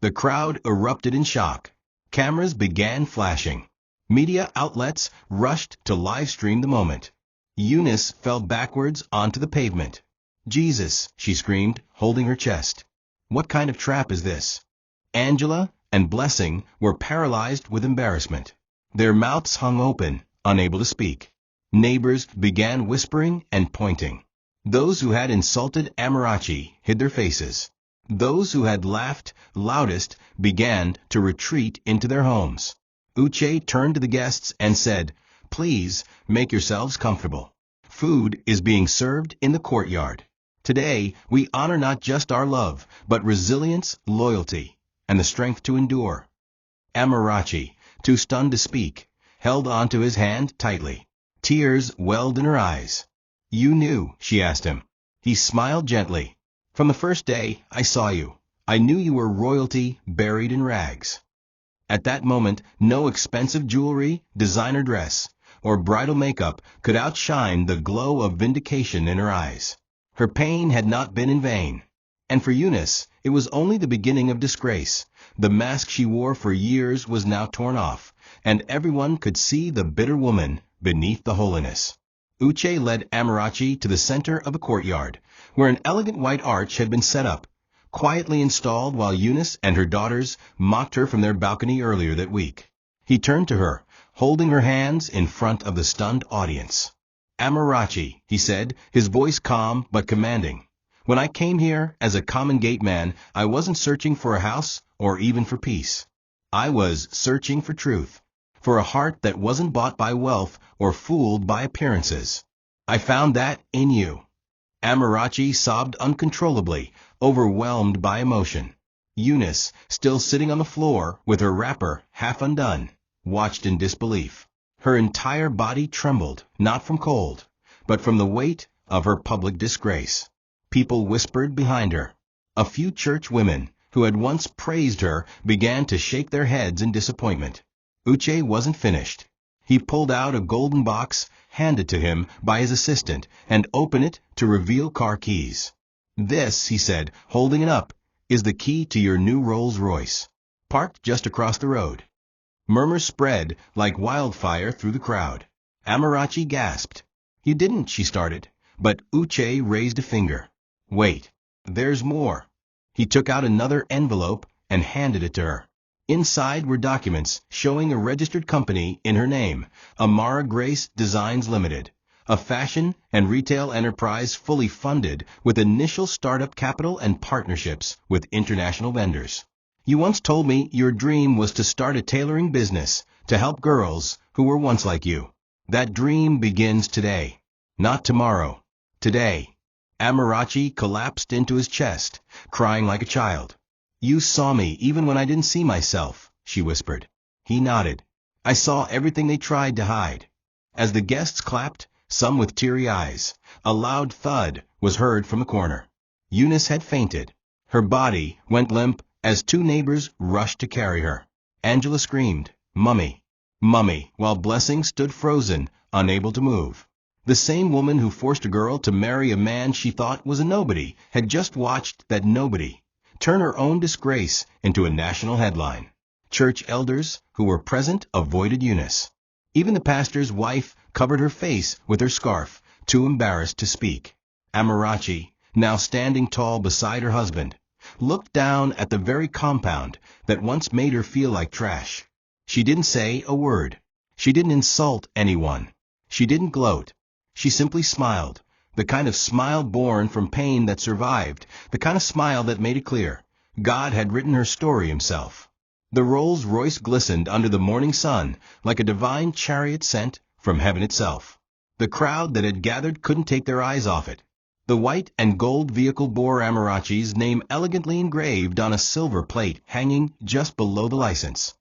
The crowd erupted in shock. Cameras began flashing. Media outlets rushed to live stream the moment. Eunice fell backwards onto the pavement. "Jesus," she screamed, holding her chest. "What kind of trap is this?" Angela and Blessing were paralyzed with embarrassment. Their mouths hung open, unable to speak. Neighbors began whispering and pointing. Those who had insulted Amarachi hid their faces. Those who had laughed loudest began to retreat into their homes. Uche turned to the guests and said, "Please make yourselves comfortable. Food is being served in the courtyard. Today, we honor not just our love, but resilience, loyalty, and the strength to endure." Amarachi, too stunned to speak, held onto his hand tightly. Tears welled in her eyes. "You knew?" she asked him. He smiled gently. "From the first day I saw you, I knew you were royalty buried in rags." At that moment, no expensive jewelry, designer dress, or bridal makeup could outshine the glow of vindication in her eyes. Her pain had not been in vain. And for Eunice, it was only the beginning of disgrace. The mask she wore for years was now torn off, and everyone could see the bitter woman beneath the holiness. Uche led Amarachi to the center of a courtyard, where an elegant white arch had been set up, quietly installed while Eunice and her daughters mocked her from their balcony earlier that week. He turned to her, holding her hands in front of the stunned audience. "Amarachi," he said, his voice calm but commanding. "When I came here as a common gate man, I wasn't searching for a house or even for peace. I was searching for truth, for a heart that wasn't bought by wealth or fooled by appearances. I found that in you." Amarachi sobbed uncontrollably, overwhelmed by emotion. Eunice, still sitting on the floor with her wrapper half undone, watched in disbelief. Her entire body trembled, not from cold, but from the weight of her public disgrace. People whispered behind her. A few church women, who had once praised her, began to shake their heads in disappointment. Uche wasn't finished. He pulled out a golden box, handed to him by his assistant, and opened it to reveal car keys. "This," he said, holding it up, "is the key to your new Rolls-Royce, parked just across the road." Murmurs spread like wildfire through the crowd. Amarachi gasped. "You didn't," she started, but Uche raised a finger. "Wait, there's more." He took out another envelope and handed it to her. Inside were documents showing a registered company in her name, Amara Grace Designs Limited, a fashion and retail enterprise fully funded with initial startup capital and partnerships with international vendors. "You once told me your dream was to start a tailoring business to help girls who were once like you. That dream begins today, not tomorrow. Today." Amarachi collapsed into his chest, crying like a child. "You saw me even when I didn't see myself," she whispered. He nodded. "I saw everything they tried to hide." As the guests clapped, some with teary eyes, a loud thud was heard from the corner. Eunice had fainted. Her body went limp as two neighbors rushed to carry her. Angela screamed, "Mummy! Mummy!" while Blessing stood frozen, unable to move. The same woman who forced a girl to marry a man she thought was a nobody had just watched that nobody turn her own disgrace into a national headline. Church elders who were present avoided Eunice. Even the pastor's wife covered her face with her scarf, too embarrassed to speak. Amarachi, now standing tall beside her husband, looked down at the very compound that once made her feel like trash. She didn't say a word. She didn't insult anyone. She didn't gloat. She simply smiled, the kind of smile born from pain that survived, the kind of smile that made it clear God had written her story himself. The Rolls-Royce glistened under the morning sun like a divine chariot sent from heaven itself. The crowd that had gathered couldn't take their eyes off it. The white and gold vehicle bore Amarachi's name elegantly engraved on a silver plate hanging just below the license.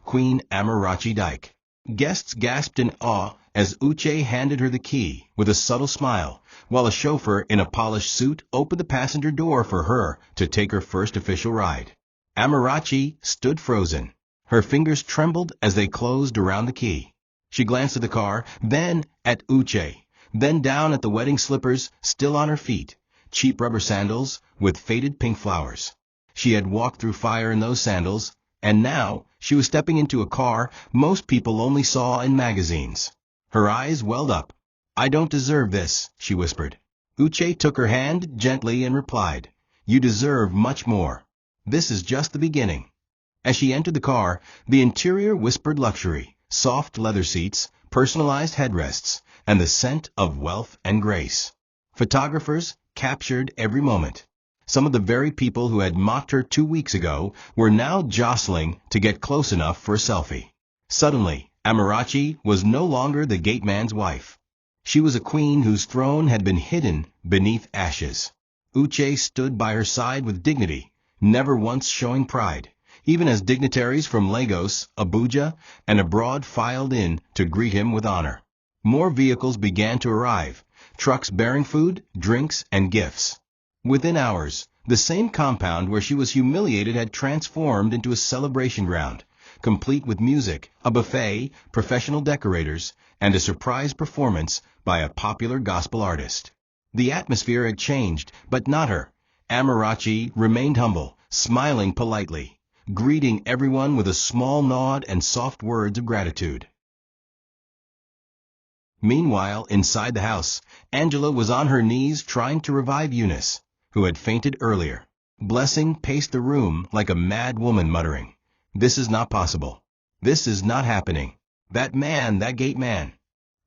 Queen Amarachi Dyke. Guests gasped in awe as Uche handed her the key with a subtle smile, while a chauffeur in a polished suit opened the passenger door for her to take her first official ride. Amarachi stood frozen. Her fingers trembled as they closed around the key. She glanced at the car, then at Uche, then down at the wedding slippers still on her feet, cheap rubber sandals with faded pink flowers. She had walked through fire in those sandals, and now she was stepping into a car most people only saw in magazines. Her eyes welled up. "I don't deserve this," she whispered. Uche took her hand gently and replied, "You deserve much more. This is just the beginning." As she entered the car, the interior whispered luxury, soft leather seats, personalized headrests, and the scent of wealth and grace. Photographers captured every moment. Some of the very people who had mocked her 2 weeks ago were now jostling to get close enough for a selfie. Suddenly, Amarachi was no longer the gateman's wife. She was a queen whose throne had been hidden beneath ashes. Uche stood by her side with dignity, never once showing pride, even as dignitaries from Lagos, Abuja, and abroad filed in to greet him with honor. More vehicles began to arrive, trucks bearing food, drinks, and gifts. Within hours, the same compound where she was humiliated had transformed into a celebration ground, complete with music, a buffet, professional decorators, and a surprise performance by a popular gospel artist. The atmosphere had changed, but not her. Amarachi remained humble, smiling politely, greeting everyone with a small nod and soft words of gratitude. Meanwhile, inside the house, Angela was on her knees trying to revive Eunice, who had fainted earlier. Blessing paced the room like a mad woman, muttering, "This is not possible. This is not happening. That man, that gate man."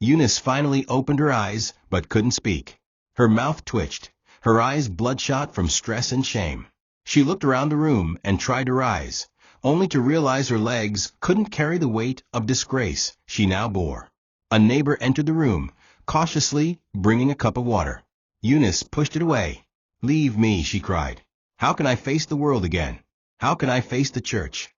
Eunice finally opened her eyes, but couldn't speak. Her mouth twitched, her eyes bloodshot from stress and shame. She looked around the room and tried to rise, only to realize her legs couldn't carry the weight of disgrace she now bore. A neighbor entered the room, cautiously bringing a cup of water. Eunice pushed it away. "Leave me," she cried. "How can I face the world again? How can I face the church?"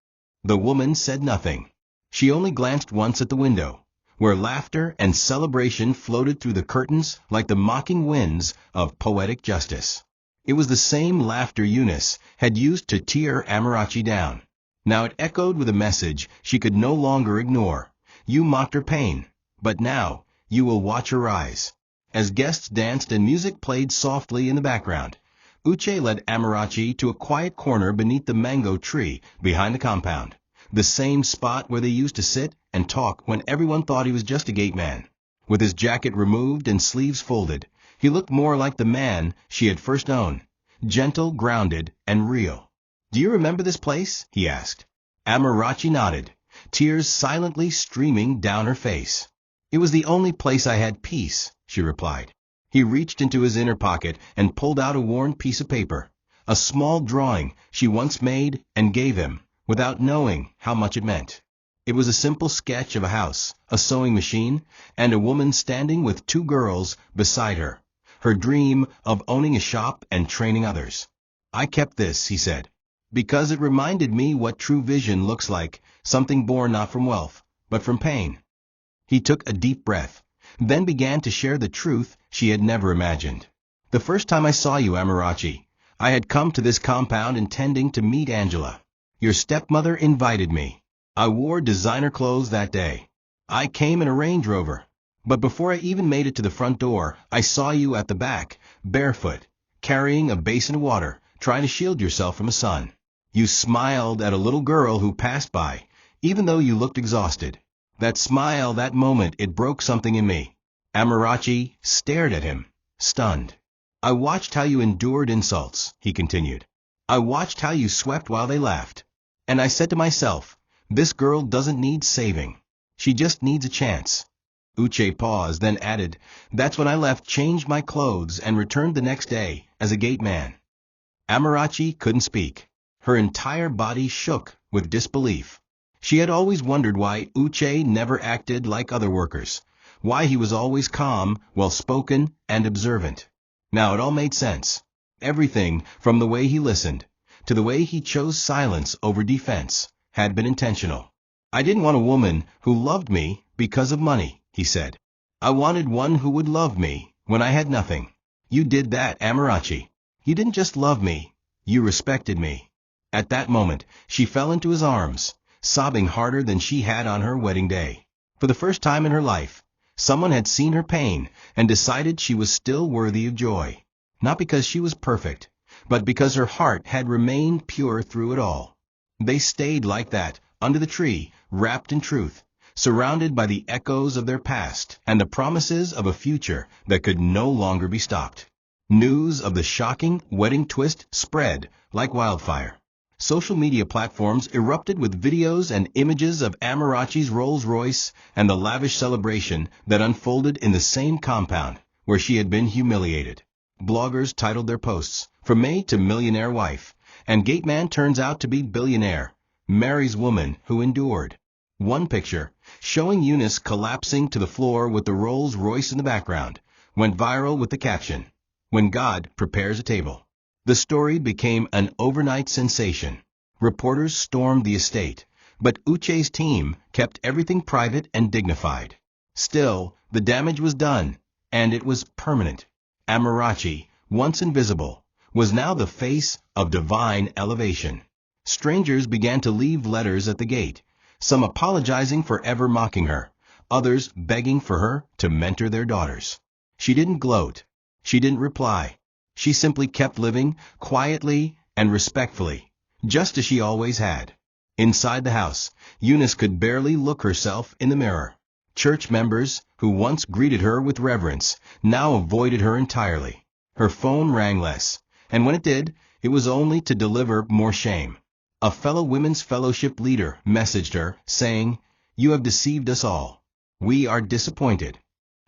The woman said nothing. She only glanced once at the window, where laughter and celebration floated through the curtains like the mocking winds of poetic justice. It was the same laughter Eunice had used to tear Amarachi down. Now it echoed with a message she could no longer ignore. You mocked her pain, but now you will watch her rise. As guests danced and music played softly in the background, Uche led Amarachi to a quiet corner beneath the mango tree behind the compound, the same spot where they used to sit and talk when everyone thought he was just a gate man. With his jacket removed and sleeves folded, he looked more like the man she had first known, gentle, grounded, and real. "Do you remember this place?" he asked. Amarachi nodded, tears silently streaming down her face. "It was the only place I had peace," she replied. He reached into his inner pocket and pulled out a worn piece of paper, a small drawing she once made, and gave him, without knowing how much it meant. It was a simple sketch of a house, a sewing machine, and a woman standing with 2 girls beside her, her dream of owning a shop and training others. "I kept this," he said, "because it reminded me what true vision looks like, something born not from wealth, but from pain." He took a deep breath, then began to share the truth she had never imagined. "The first time I saw you, Amarachi, I had come to this compound intending to meet Angela. Your stepmother invited me. I wore designer clothes that day. I came in a Range Rover. But before I even made it to the front door, I saw you at the back, barefoot, carrying a basin of water, trying to shield yourself from the sun. You smiled at a little girl who passed by, even though you looked exhausted. That smile, that moment, it broke something in me." Amarachi stared at him, stunned. "I watched how you endured insults," he continued. "I watched how you swept while they laughed. And I said to myself, this girl doesn't need saving. She just needs a chance." Uche paused, then added, "That's when I left, changed my clothes, and returned the next day as a gate man." Amarachi couldn't speak. Her entire body shook with disbelief. She had always wondered why Uche never acted like other workers, why he was always calm, well-spoken, and observant. Now it all made sense. Everything, from the way he listened, to the way he chose silence over defense, had been intentional. "I didn't want a woman who loved me because of money," he said. "I wanted one who would love me when I had nothing. You did that, Amarachi. You didn't just love me, you respected me." At that moment, she fell into his arms, sobbing harder than she had on her wedding day. For the first time in her life, someone had seen her pain and decided she was still worthy of joy. Not because she was perfect, but because her heart had remained pure through it all. They stayed like that, under the tree, wrapped in truth, surrounded by the echoes of their past and the promises of a future that could no longer be stopped. News of the shocking wedding twist spread like wildfire. Social media platforms erupted with videos and images of Amarachi's Rolls-Royce and the lavish celebration that unfolded in the same compound where she had been humiliated. Bloggers titled their posts, "From Maid to Millionaire Wife," and Gateman turns out to be billionaire, marries woman who endured. One picture, showing Eunice collapsing to the floor with the Rolls-Royce in the background, went viral with the caption, "When God prepares a table." The story became an overnight sensation. Reporters stormed the estate, but Uche's team kept everything private and dignified. Still, the damage was done, and it was permanent. Amarachi, once invisible, was now the face of divine elevation. Strangers began to leave letters at the gate, some apologizing for ever mocking her, others begging for her to mentor their daughters. She didn't gloat. She didn't reply. She simply kept living, quietly and respectfully, just as she always had. Inside the house, Eunice could barely look herself in the mirror. Church members, who once greeted her with reverence, now avoided her entirely. Her phone rang less, and when it did, it was only to deliver more shame. A fellow women's fellowship leader messaged her, saying, "You have deceived us all. We are disappointed."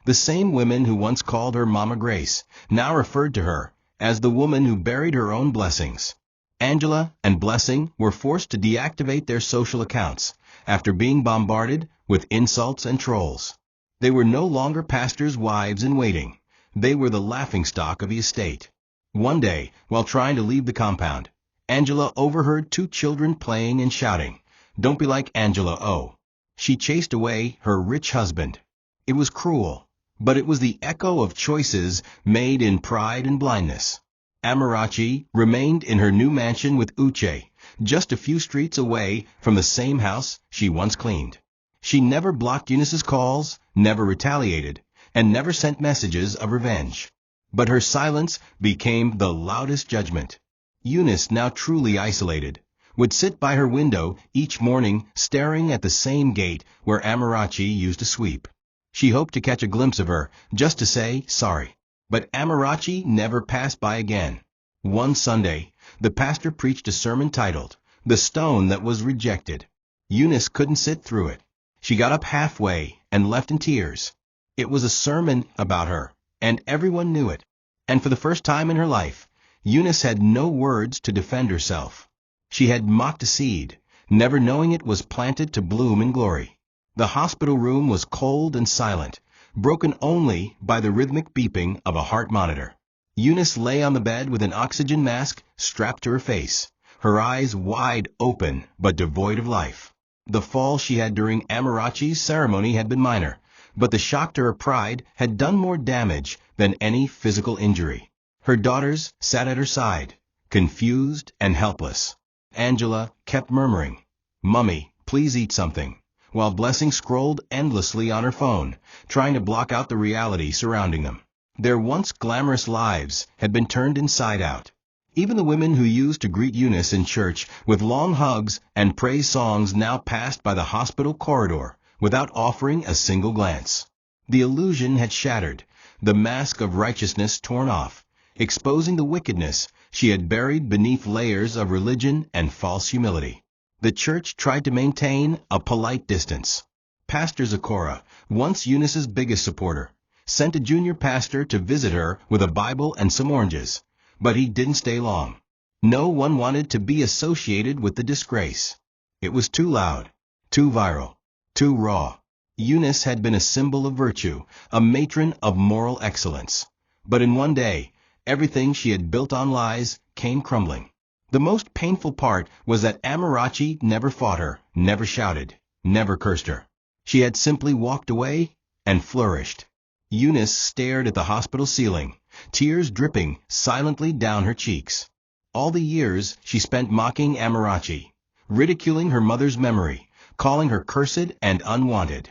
The same women who once called her Mama Grace now referred to her as the woman who buried her own blessings. Angela and Blessing were forced to deactivate their social accounts after being bombarded with insults and trolls. They were no longer pastors' wives in waiting. They were the laughingstock of the estate. One day, while trying to leave the compound, Angela overheard two children playing and shouting, "Don't be like Angela O." She chased away her rich husband. It was cruel, but it was the echo of choices made in pride and blindness. Amarachi remained in her new mansion with Uche, just a few streets away from the same house she once cleaned. She never blocked Eunice's calls, never retaliated, and never sent messages of revenge. But her silence became the loudest judgment. Eunice, now truly isolated, would sit by her window each morning staring at the same gate where Amarachi used to sweep. She hoped to catch a glimpse of her, just to say sorry. But Amarachi never passed by again. One Sunday, the pastor preached a sermon titled, "The Stone That Was Rejected." Eunice couldn't sit through it. She got up halfway and left in tears. It was a sermon about her, and everyone knew it. And for the first time in her life, Eunice had no words to defend herself. She had mocked a seed, never knowing it was planted to bloom in glory. The hospital room was cold and silent, broken only by the rhythmic beeping of a heart monitor. Eunice lay on the bed with an oxygen mask strapped to her face, her eyes wide open but devoid of life. The fall she had during Amarachi's ceremony had been minor, but the shock to her pride had done more damage than any physical injury. Her daughters sat at her side, confused and helpless. Angela kept murmuring, "Mummy, please eat something," while Blessing scrolled endlessly on her phone, trying to block out the reality surrounding them. Their once glamorous lives had been turned inside out. Even the women who used to greet Eunice in church with long hugs and praise songs now passed by the hospital corridor without offering a single glance. The illusion had shattered, the mask of righteousness torn off, exposing the wickedness she had buried beneath layers of religion and false humility. The church tried to maintain a polite distance. Pastor Zachora, once Eunice's biggest supporter, sent a junior pastor to visit her with a Bible and some oranges, but he didn't stay long. No one wanted to be associated with the disgrace. It was too loud, too viral, too raw. Eunice had been a symbol of virtue, a matron of moral excellence. But in one day, everything she had built on lies came crumbling. The most painful part was that Amarachi never fought her, never shouted, never cursed her. She had simply walked away and flourished. Eunice stared at the hospital ceiling, tears dripping silently down her cheeks. All the years she spent mocking Amarachi, ridiculing her mother's memory, calling her cursed and unwanted.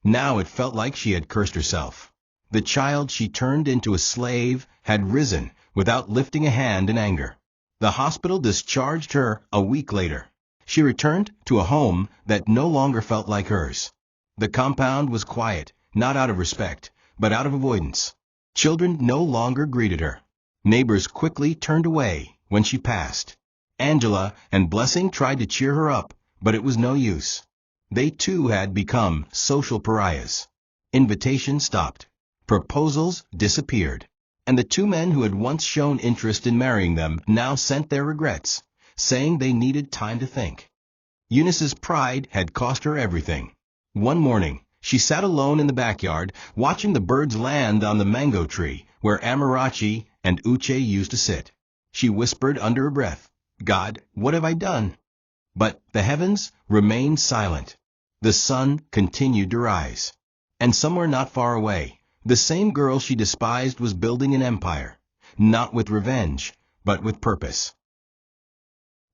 Now it felt like she had cursed herself. The child she turned into a slave had risen without lifting a hand in anger. The hospital discharged her a week later. She returned to a home that no longer felt like hers. The compound was quiet, not out of respect, but out of avoidance. Children no longer greeted her. Neighbors quickly turned away when she passed. Angela and Blessing tried to cheer her up, but it was no use. They too had become social pariahs. Invitations stopped. Proposals disappeared. And the two men who had once shown interest in marrying them now sent their regrets, saying they needed time to think. Eunice's pride had cost her everything. One morning, she sat alone in the backyard, watching the birds land on the mango tree where Amarachi and Uche used to sit. She whispered under her breath, "God, what have I done?" But the heavens remained silent. The sun continued to rise. And somewhere not far away, the same girl she despised was building an empire, not with revenge, but with purpose.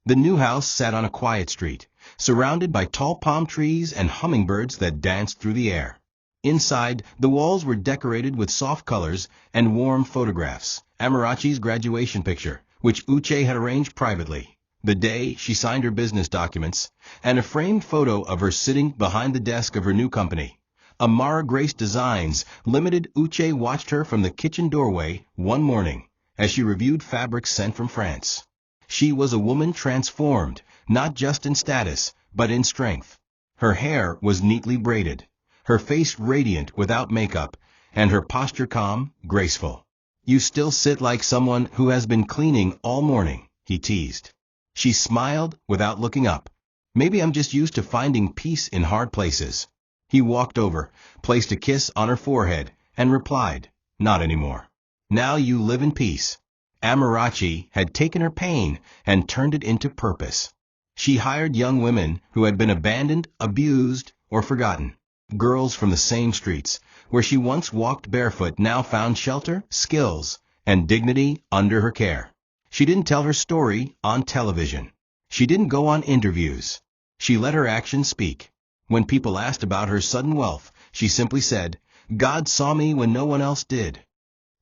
The new house sat on a quiet street, surrounded by tall palm trees and hummingbirds that danced through the air. Inside, the walls were decorated with soft colors and warm photographs. Amarachi's graduation picture, which Uche had arranged privately, the day she signed her business documents, and a framed photo of her sitting behind the desk of her new company. Amara Grace Designs Limited. Uche watched her from the kitchen doorway one morning as she reviewed fabrics sent from France. She was a woman transformed, not just in status, but in strength. Her hair was neatly braided, her face radiant without makeup, and her posture calm, graceful. "You still sit like someone who has been cleaning all morning," he teased. She smiled without looking up. "Maybe I'm just used to finding peace in hard places." He walked over, placed a kiss on her forehead, and replied, "Not anymore. Now you live in peace." Amarachi had taken her pain and turned it into purpose. She hired young women who had been abandoned, abused, or forgotten. Girls from the same streets, where she once walked barefoot, now found shelter, skills, and dignity under her care. She didn't tell her story on television. She didn't go on interviews. She let her actions speak. When people asked about her sudden wealth, she simply said, "God saw me when no one else did."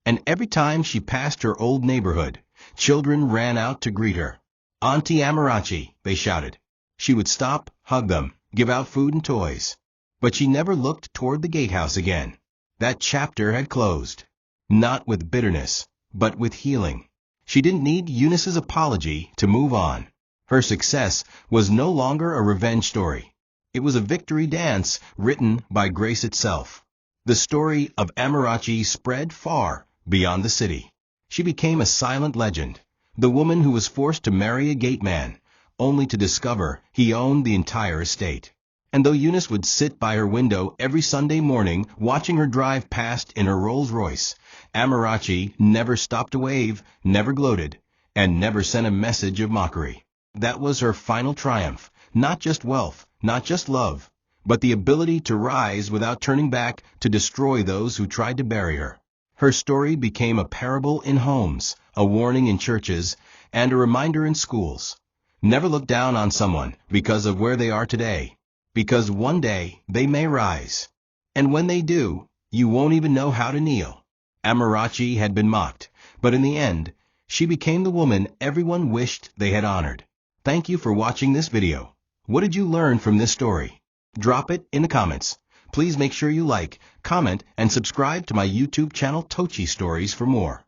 And every time she passed her old neighborhood, children ran out to greet her. "Auntie Amarachi," they shouted. She would stop, hug them, give out food and toys. But she never looked toward the gatehouse again. That chapter had closed. Not with bitterness, but with healing. She didn't need Eunice's apology to move on. Her success was no longer a revenge story. It was a victory dance written by grace itself. The story of Amarachi spread far beyond the city. She became a silent legend, the woman who was forced to marry a gateman, only to discover he owned the entire estate. And though Eunice would sit by her window every Sunday morning watching her drive past in her Rolls Royce, Amarachi never stopped to wave, never gloated, and never sent a message of mockery. That was her final triumph, not just wealth, not just love, but the ability to rise without turning back to destroy those who tried to bury her. Her story became a parable in homes, a warning in churches, and a reminder in schools. Never look down on someone because of where they are today, because one day they may rise. And when they do, you won't even know how to kneel. Amarachi had been mocked, but in the end, she became the woman everyone wished they had honored. Thank you for watching this video. What did you learn from this story? Drop it in the comments. Please make sure you like, comment, and subscribe to my YouTube channel TOCHI Stories for more.